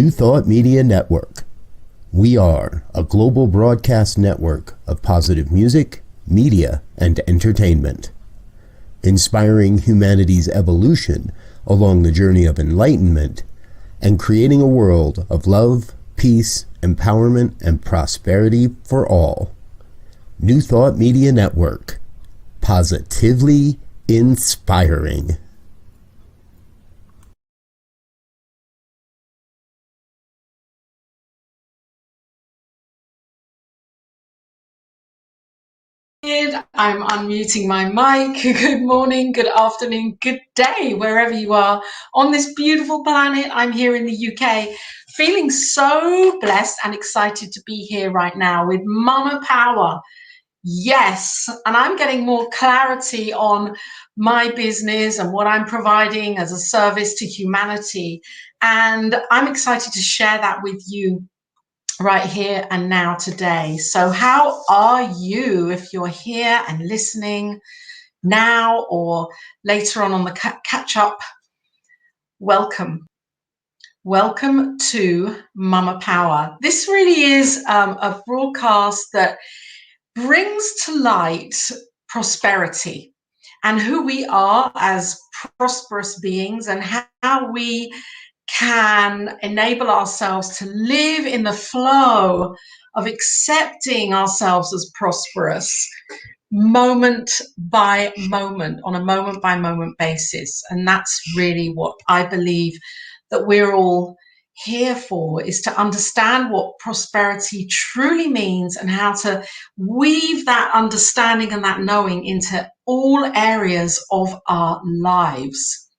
New Thought Media Network. We are a global broadcast network of positive music, media, and entertainment, inspiring humanity's evolution along the journey of enlightenment and creating a world of love, peace, empowerment, and prosperity for all. New Thought Media Network. Positively inspiring. I'm unmuting my mic. Good morning, good afternoon, good day, wherever you are on this beautiful planet. I'm here in the UK, feeling so blessed and excited to be here right now with Mama Power. Yes, and I'm getting more clarity on my business and what I'm providing as a service to humanity. And I'm excited to share that with you right here and now today. So how are you if you're here and listening now or later on the catch up? Welcome. Welcome to Mama Power. This really is a broadcast that brings to light prosperity and who we are as prosperous beings and how we can enable ourselves to live in the flow of accepting ourselves as prosperous moment by moment, on a moment by moment basis. And that's really what I believe that we're all here for, is to understand what prosperity truly means and how to weave that understanding and that knowing into all areas of our lives.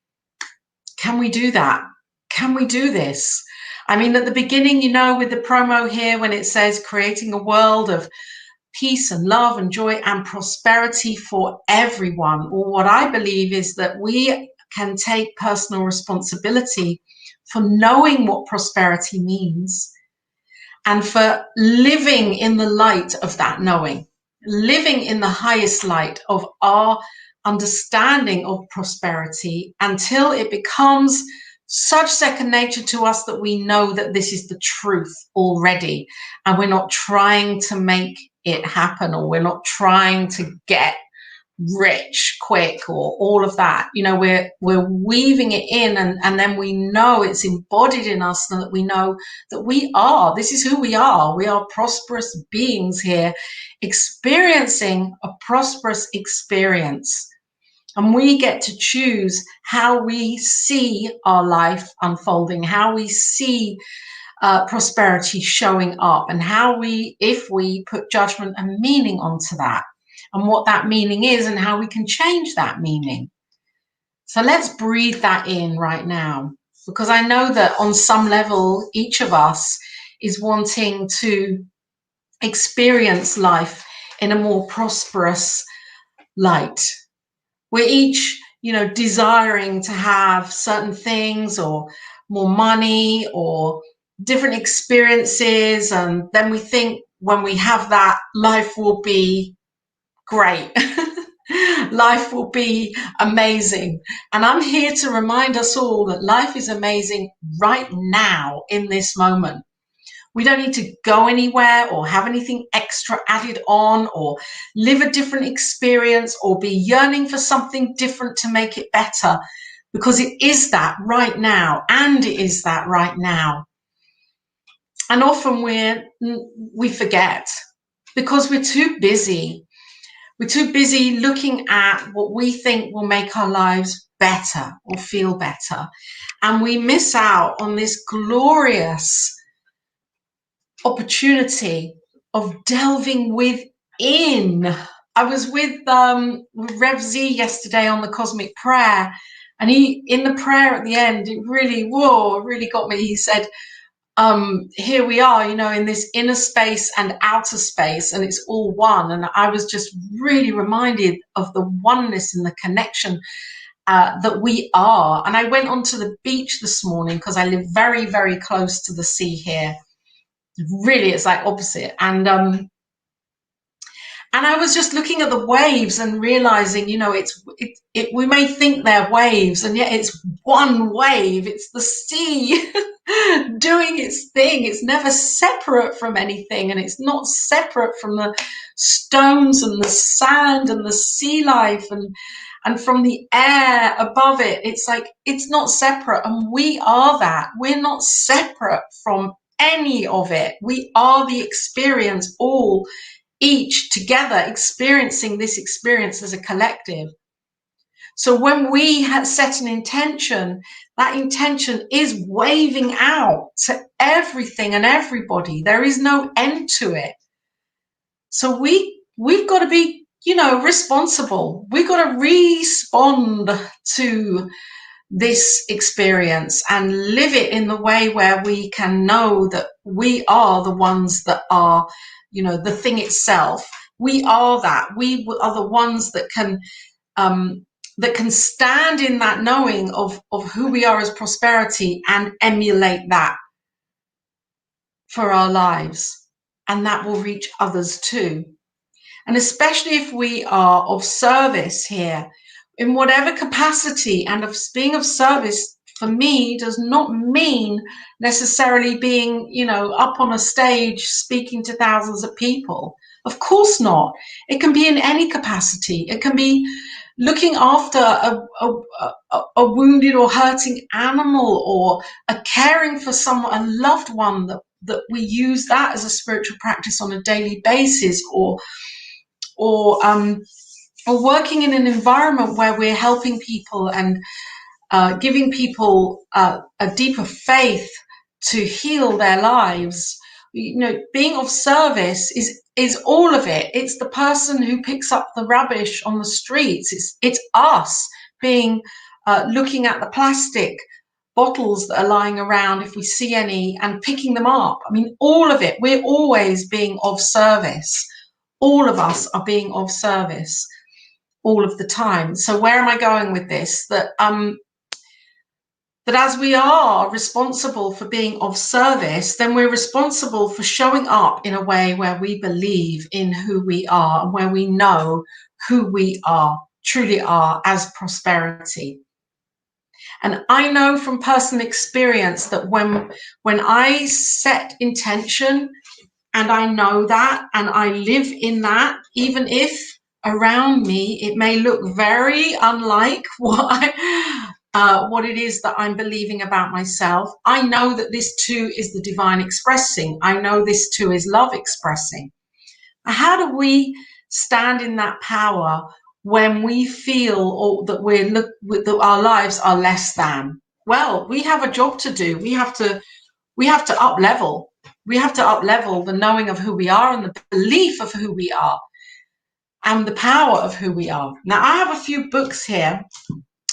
Can we do that? Can we do this? I mean, at the beginning, you know, with the promo here, when it says creating a world of peace and love and joy and prosperity for everyone, or what I believe is that we can take personal responsibility for knowing what prosperity means and for living in the light of that knowing, living in the highest light of our understanding of prosperity until it becomes such second nature to us that we know that this is the truth already, and we're not trying to make it happen, or we're not trying to get rich quick or all of that. You know, we're weaving it in, and then we know it's embodied in us, and that we know that this is who we are. We are prosperous beings here experiencing a prosperous experience. And we get to choose how we see our life unfolding, how we see prosperity showing up, and if we put judgment and meaning onto that, and what that meaning is, and how we can change that meaning. So let's breathe that in right now, because I know that on some level, each of us is wanting to experience life in a more prosperous light. We're each, desiring to have certain things, or more money, or different experiences. And then we think when we have that, life will be great. Life will be amazing. And I'm here to remind us all that life is amazing right now in this moment. We don't need to go anywhere or have anything extra added on or live a different experience or be yearning for something different to make it better, because it is that right now, and it is that right now. And often we forget, because we're too busy. We're too busy looking at what we think will make our lives better or feel better. And we miss out on this glorious opportunity of delving within. I was with Rev Z yesterday on the Cosmic Prayer, and he, in the prayer at the end, it really got me. He said, here we are, in this inner space and outer space, and it's all one. And I was just really reminded of the oneness and the connection that we are. And I went onto the beach this morning because I live very, very close to the sea here. Really, it's like opposite. And And I was just looking at the waves and realizing, you know, we may think they're waves, and yet it's one wave. It's the sea doing its thing. It's never separate from anything, and it's not separate from the stones and the sand and the sea life and from the air above it. It's like, it's not separate, and we are that. We're not separate from any of it. We are the experience, all, each together experiencing this experience as a collective. So when we set an intention, that intention is waving out to everything and everybody. There is no end to it. So we've got to be, you know, responsible. We've got to respond to this experience and live it in the way where we can know that we are the ones that are, you know, the thing itself. We are that. We are the ones that can stand in that knowing of who we are as prosperity and emulate that for our lives. And that will reach others too. And especially if we are of service here, in whatever capacity, and of being of service for me does not mean necessarily being, you know, up on a stage speaking to thousands of people. Of course not. It can be in any capacity. It can be looking after a wounded or hurting animal, or caring for someone, a loved one, that we use that as a spiritual practice on a daily basis, or working in an environment where we're helping people and giving people a deeper faith to heal their lives. You know, being of service is all of it. It's the person who picks up the rubbish on the streets. It's us being looking at the plastic bottles that are lying around, if we see any, and picking them up. I mean, all of it. We're always being of service. All of us are being of service all of the time. So where am I going with this? That as we are responsible for being of service, then we're responsible for showing up in a way where we believe in who we are, and where we know who we are, truly are, as prosperity. And I know from personal experience that when I set intention, and I know that, and I live in that, even if around me it may look very unlike what it is that I'm believing about myself, I know that this too is the divine expressing. I know this too is love expressing. How do we stand in that power when we feel that that our lives are less than? Well, we have a job to do. We have to up level. We have to up level the knowing of who we are, and the belief of who we are, and the power of who we are. Now, I have a few books here,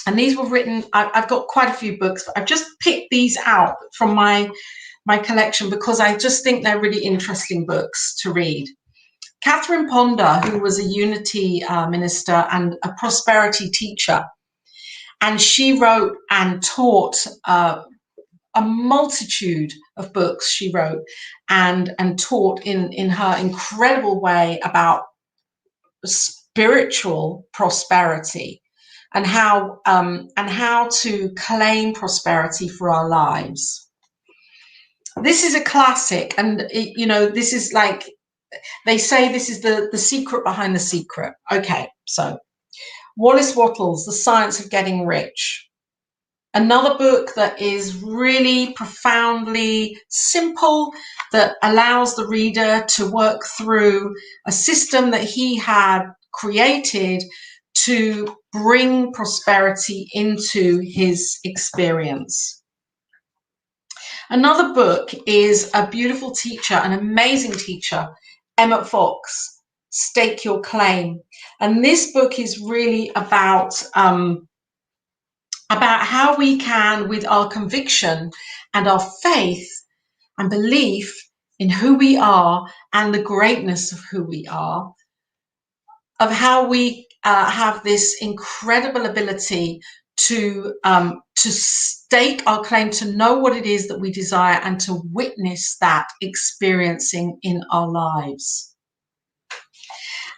and these were written, I've got quite a few books, but I've just picked these out from my collection because I just think they're really interesting books to read. Catherine Ponder, who was a unity minister and a prosperity teacher, and she wrote and taught a multitude of books. She wrote and taught in her incredible way about spiritual prosperity, and how to claim prosperity for our lives. This is a classic, and you know, this is like, they say this is the secret behind the secret. Okay, so Wallace Wattles, The Science of Getting Rich. Another book that is really profoundly simple, that allows the reader to work through a system that he had created to bring prosperity into his experience. Another book is a beautiful teacher, an amazing teacher, Emmett Fox, Stake Your Claim. And this book is really about how we can, with our conviction and our faith and belief in who we are and the greatness of who we are, of how we have this incredible ability to stake our claim, to know what it is that we desire, and to witness that experiencing in our lives.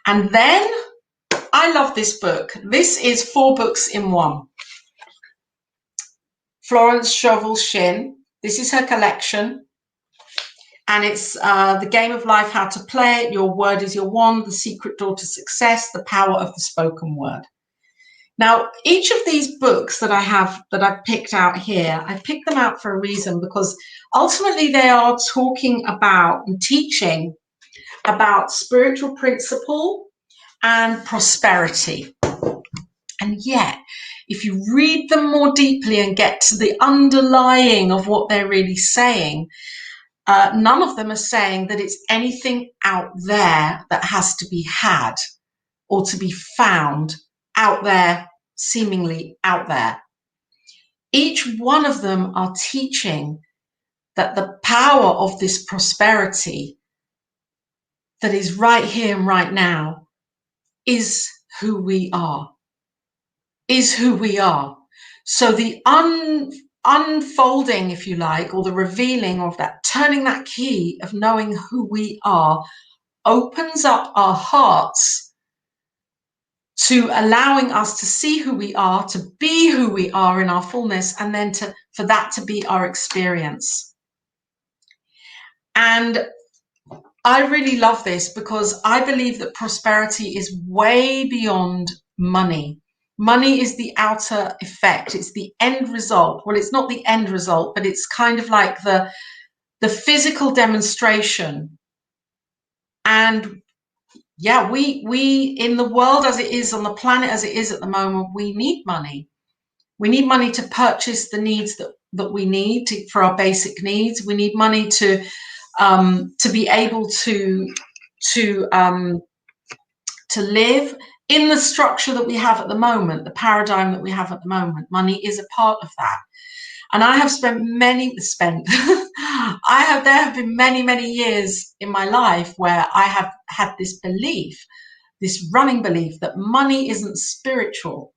And then I love this book. This is 4 books in one. Florence Scovel Shinn. This is her collection. And it's The Game of Life, How to Play It, Your Word is Your Wand, The Secret Door to Success, The Power of the Spoken Word. Now, each of these books that I've picked out here, I picked them out for a reason, because ultimately they are talking about and teaching about spiritual principle and prosperity. And yet, if you read them more deeply and get to the underlying of what they're really saying, none of them are saying that it's anything out there that has to be had or to be found out there, seemingly out there. Each one of them are teaching that the power of this prosperity that is right here and right now is who we are, is who we are. So the unfolding, if you like, or the revealing of that, turning that key of knowing who we are, opens up our hearts to allowing us to see who we are, to be who we are in our fullness, and then for that to be our experience. And I really love this because I believe that prosperity is way beyond money. Money is the outer effect. It's the end result. Well, it's not the end result, but it's kind of like the physical demonstration. And yeah, we in the world as it is, on the planet as it is at the moment, we need money. We need money to purchase the needs that we need for our basic needs. We need money to be able to live in the structure that we have at the moment, the paradigm that we have at the moment. Money is a part of that. And I have there have been many years in my life where I have had this belief, this running belief that money isn't spiritual,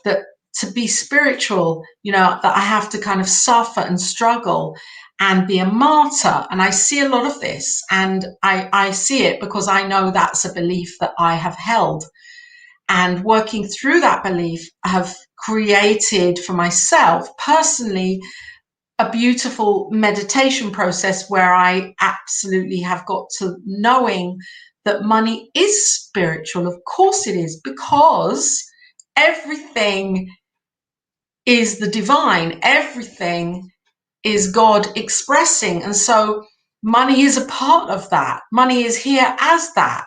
that to be spiritual, that I have to kind of suffer and struggle and be a martyr. And I see a lot of this, and I see it because I know that's a belief that I have held. And working through that belief, I have created for myself personally a beautiful meditation process where I absolutely have got to knowing that money is spiritual. Of course it is, because everything is the divine. Everything is God expressing. And so money is a part of that. Money is here as that.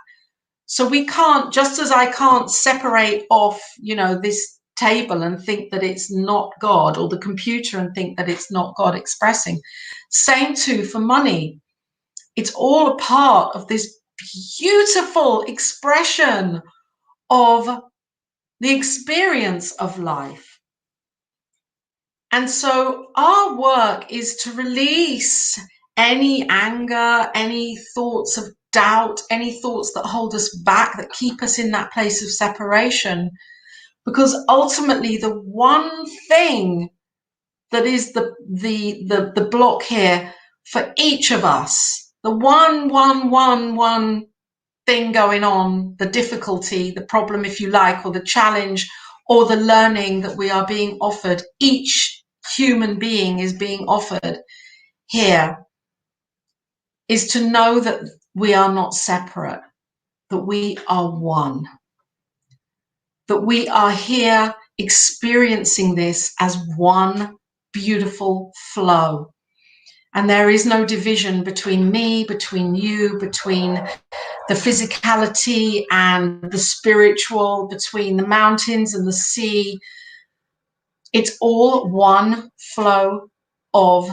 So we can't, just as I can't separate off, this table and think that it's not God, or the computer and think that it's not God expressing. Same too for money. It's all a part of this beautiful expression of the experience of life. And so our work is to release any anger, any thoughts of doubt, any thoughts that hold us back, that keep us in that place of separation. Because ultimately the one thing that is the block here for each of us, the one thing going on, the difficulty, the problem, if you like, or the challenge, or the learning that we are being offered, each human being is being offered here, is to know that we are not separate, that we are one, that we are here experiencing this as one beautiful flow. And there is no division between me, between you, between the physicality and the spiritual, between the mountains and the sea. It's all one flow of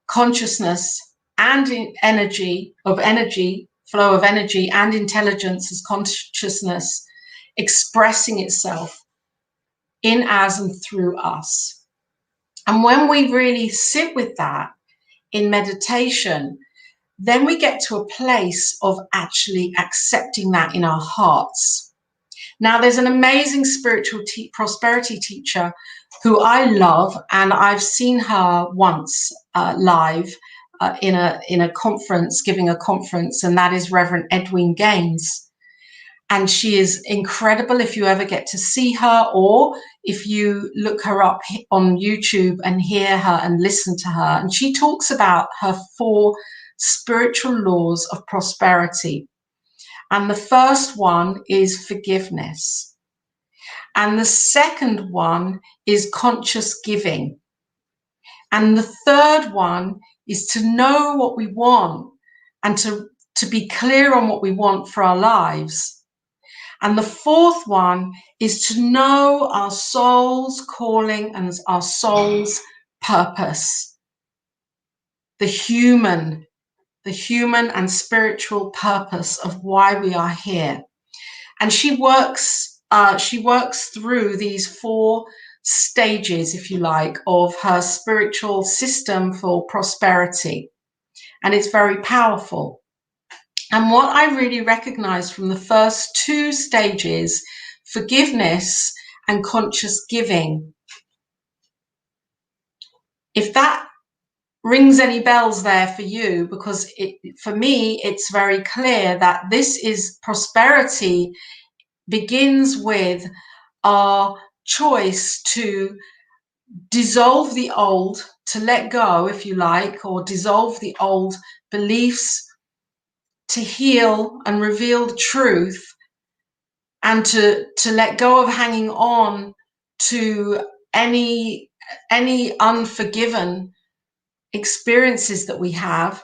consciousness and energy, flow of energy and intelligence as consciousness expressing itself in, as, and through us. And when we really sit with that in meditation, then we get to a place of actually accepting that in our hearts. Now, there's an amazing spiritual prosperity teacher who I love, and I've seen her once live in a conference, giving a conference, and that is Reverend Edwin Gaines. And she is incredible if you ever get to see her, or if you look her up on YouTube and hear her and listen to her. And she talks about her 4 spiritual laws of prosperity. And the first one is forgiveness. And the second one is conscious giving. And the third one is to know what we want and to be clear on what we want for our lives. And the fourth one is to know our soul's calling and our soul's purpose. The human and spiritual purpose of why we are here. And she works through these 4 stages, if you like, of her spiritual system for prosperity. And it's very powerful. And what I really recognize from the first 2 stages, forgiveness and conscious giving, if that rings any bells there for you, because for me, it's very clear that this is prosperity begins with our choice to dissolve the old, to let go, if you like, or dissolve the old beliefs, to heal and reveal the truth, and to let go of hanging on to any unforgiven experiences that we have,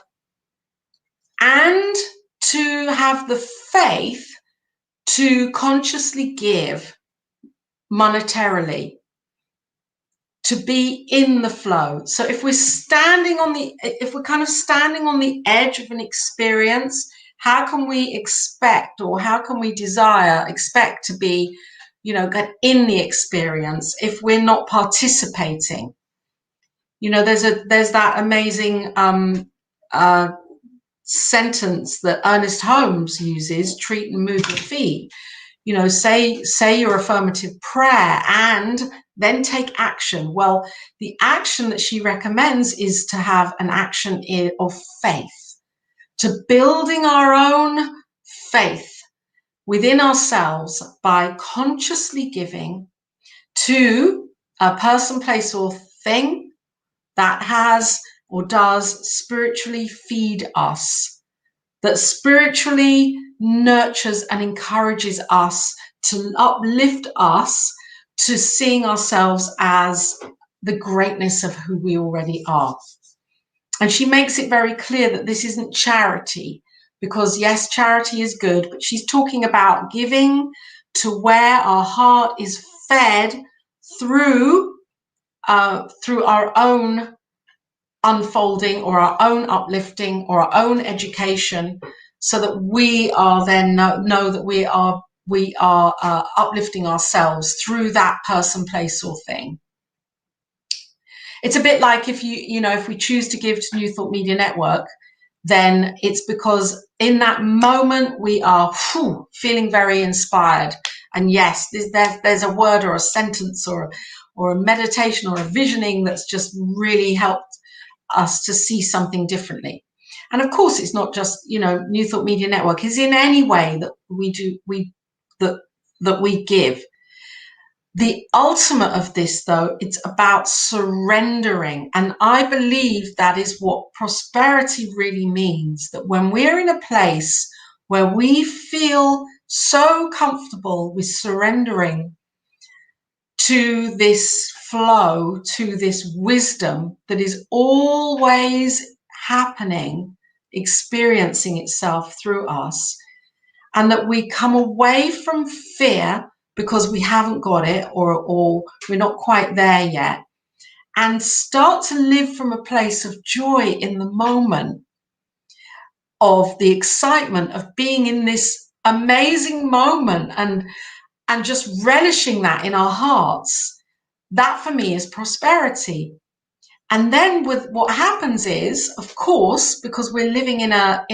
and to have the faith to consciously give monetarily, to be in the flow. So if we're kind of standing on the edge of an experience, how can we expect, or how can we expect to be, get in the experience if we're not participating? There's that amazing sentence that Ernest Holmes uses: treat and move your feet. Say your affirmative prayer and then take action. Well, the action that she recommends is to have an action of faith, to building our own faith within ourselves by consciously giving to a person, place, or thing that has or does spiritually feed us, that spiritually nurtures and encourages us, to uplift us, to seeing ourselves as the greatness of who we already are. And she makes it very clear that this isn't charity, because yes, charity is good, but she's talking about giving to where our heart is fed through our own unfolding, or our own uplifting, or our own education, so that we are then know that we are uplifting ourselves through that person, place, or thing. It's a bit like if if we choose to give to New Thought Media Network, then it's because in that moment we are feeling very inspired. And yes, there's a word or a sentence or a meditation or a visioning that's just really helped us to see something differently. And of course, it's not just, New Thought Media Network is in any way that we give. The ultimate of this, though, it's about surrendering. And I believe that is what prosperity really means, that when we're in a place where we feel so comfortable with surrendering to this flow, to this wisdom that is always happening, experiencing itself through us, and that we come away from fear because we haven't got it, or we're not quite there yet, and start to live from a place of joy in the moment, of the excitement of being in this amazing moment, and just relishing that in our hearts. That for me is prosperity. And then what happens is, of course, because we're living in a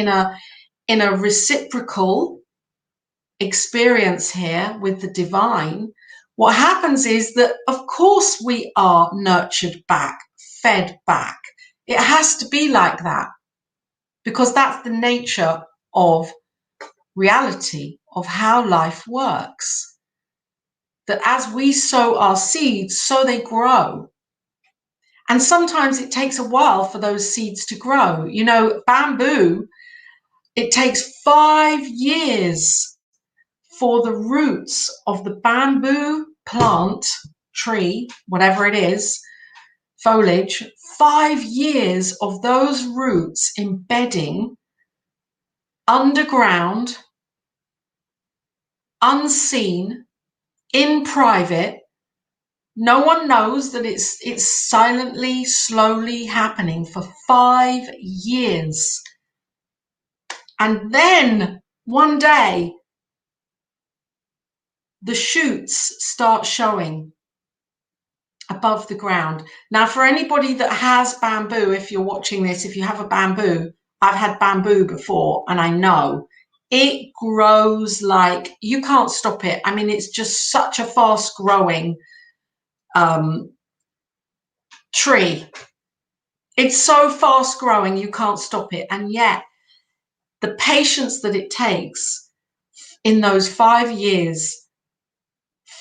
reciprocal experience here with the divine, what happens is that, of course, we are nurtured back, fed back. It has to be like that, because that's the nature of reality, of how life works. That as we sow our seeds, so they grow. And sometimes it takes a while for those seeds to grow. You know, bamboo, it takes 5 years for the roots of the bamboo plant, tree, whatever it is, foliage, 5 years of those roots embedding underground, unseen, in private. No one knows that it's silently, slowly happening for 5 years. And then one day, the shoots start showing above the ground. Now, for anybody that has bamboo, if you're watching this, if you have a bamboo, I've had bamboo before and I know it grows like you can't stop it. I mean, it's just such a fast growing tree. It's so fast growing, you can't stop it. And yet the patience that it takes in those 5 years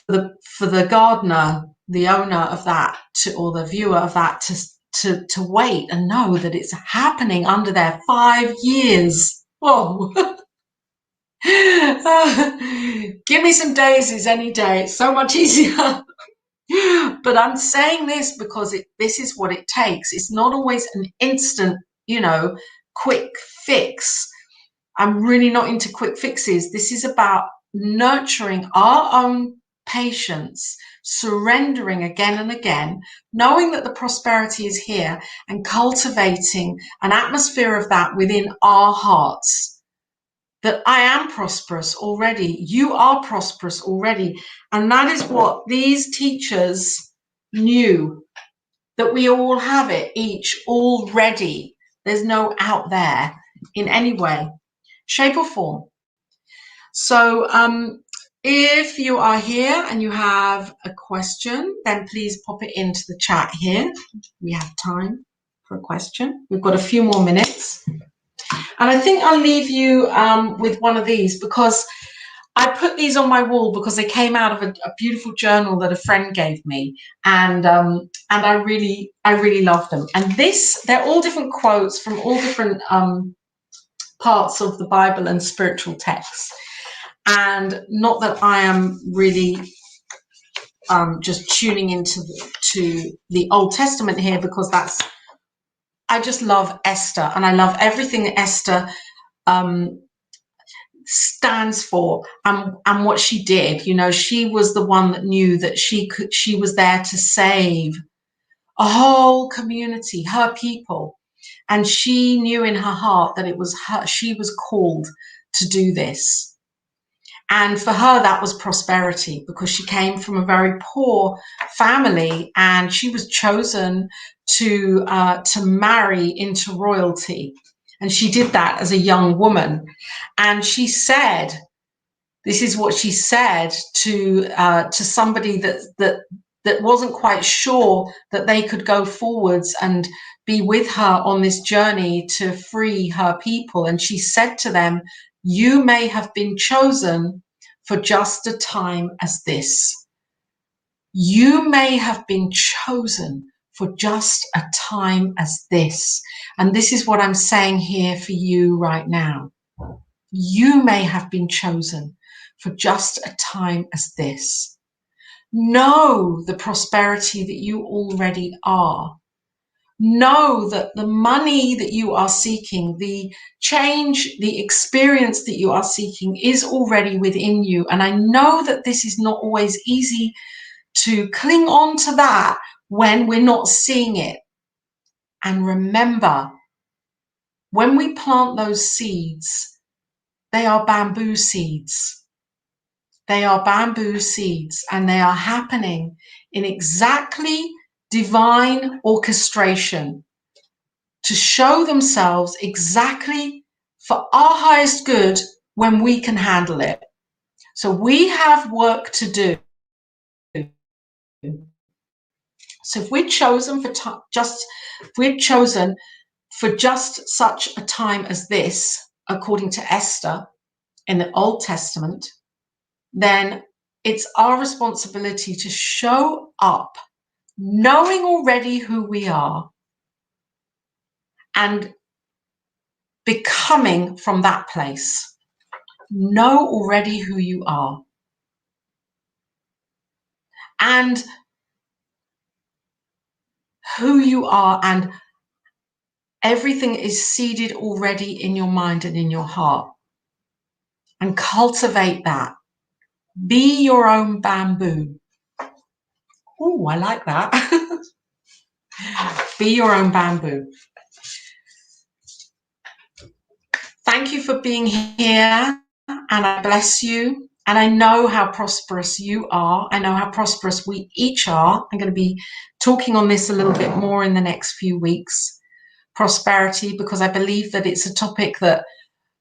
for the gardener, the owner of that, or the viewer of that, to wait and know that it's happening under their 5 years. Whoa. Give me some daisies any day. It's so much easier. But I'm saying this because this is what it takes. It's not always an instant, quick fix. I'm really not into quick fixes. This is about nurturing our own patience, surrendering again and again, knowing that the prosperity is here, and cultivating an atmosphere of that within our hearts. That I am prosperous already. You are prosperous already. And that is what these teachers knew, that we all have it each already. There's no out there in any way, shape or form. So if you are here and you have a question, then please pop it into the chat here. We have time for a question. We've got a few more minutes. And I think I'll leave you with one of these, because I put these on my wall because they came out of a beautiful journal that a friend gave me, and I really love them. And they're all different quotes from all different parts of the Bible and spiritual texts. And not that I am really just tuning into the Old Testament here, because I just love Esther, and I love everything that Esther stands for and what she did. She was the one that knew that she was there to save a whole community, her people, and she knew in her heart that it was her. She was called to do this. And for her, that was prosperity, because she came from a very poor family, and she was chosen to marry into royalty. And she did that as a young woman. And she said, this is what she said to somebody that wasn't quite sure that they could go forwards and be with her on this journey to free her people. And she said to them, "You may have been chosen for just a time as this. You may have been chosen for just a time as this." And this is what I'm saying here for you right now. You may have been chosen for just a time as this. Know the prosperity that you already are. Know that the money that you are seeking, the change, the experience that you are seeking is already within you. And I know that this is not always easy to cling on to that when we're not seeing it. And remember, when we plant those seeds, they are bamboo seeds. They are bamboo seeds, and they are happening in exactly divine orchestration to show themselves exactly for our highest good when we can handle it. So we have work to do. So if we're chosen for just such a time as this, according to Esther, in the Old Testament, then it's our responsibility to show up knowing already who we are and becoming from that place. Know already who you are. And who you are, and everything is seeded already in your mind and in your heart. And cultivate that. Be your own bamboo. Oh, I like that. Be your own bamboo. Thank you for being here, and I bless you. And I know how prosperous you are. I know how prosperous we each are. I'm going to be talking on this a little bit more in the next few weeks. Prosperity, because I believe that it's a topic that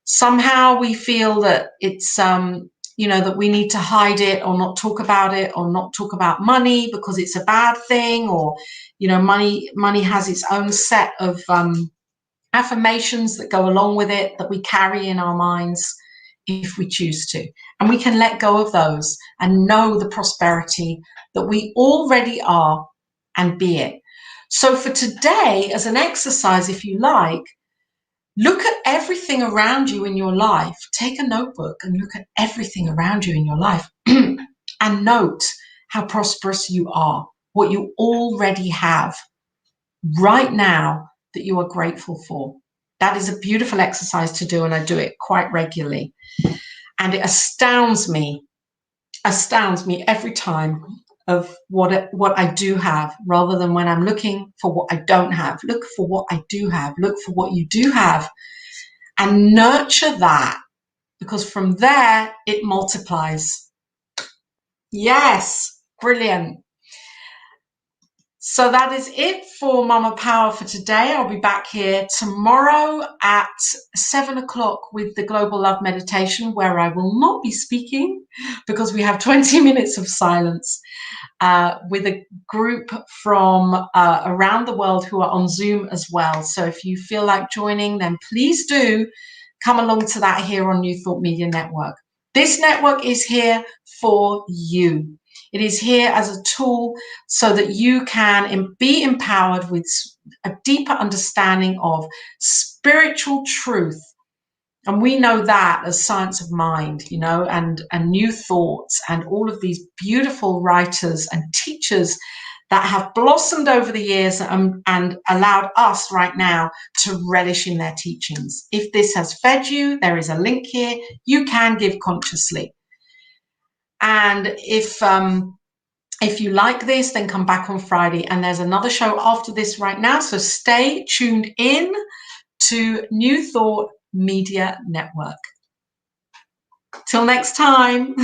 somehow we feel that it's, that we need to hide it or not talk about it or not talk about money because it's a bad thing, or, money has its own set of affirmations that go along with it that we carry in our minds if we choose to. And we can let go of those and know the prosperity that we already are and be it. So for today, as an exercise, if you like, look at everything around you in your life. Take a notebook and look at everything around you in your life and note how prosperous you are, what you already have right now that you are grateful for. That is a beautiful exercise to do, and I do it quite regularly. And it astounds me every time of what I do have, rather than when I'm looking for what I don't have. Look for what I do have. Look for what you do have and nurture that, because from there it multiplies. Yes, brilliant. So that is it for Mama Power for today. I'll be back here tomorrow at 7 o'clock with the Global Love Meditation, where I will not be speaking because we have 20 minutes of silence with a group from around the world who are on Zoom as well. So if you feel like joining, then please do come along to that here on New Thought Media Network. This network is here for you. It is here as a tool so that you can be empowered with a deeper understanding of spiritual truth. And we know that as Science of Mind, and New Thoughts, and all of these beautiful writers and teachers that have blossomed over the years and allowed us right now to relish in their teachings. If this has fed you, there is a link here. You can give consciously. And if you like this, then come back on Friday. And there's another show after this right now. So stay tuned in to New Thought Media Network. Till next time.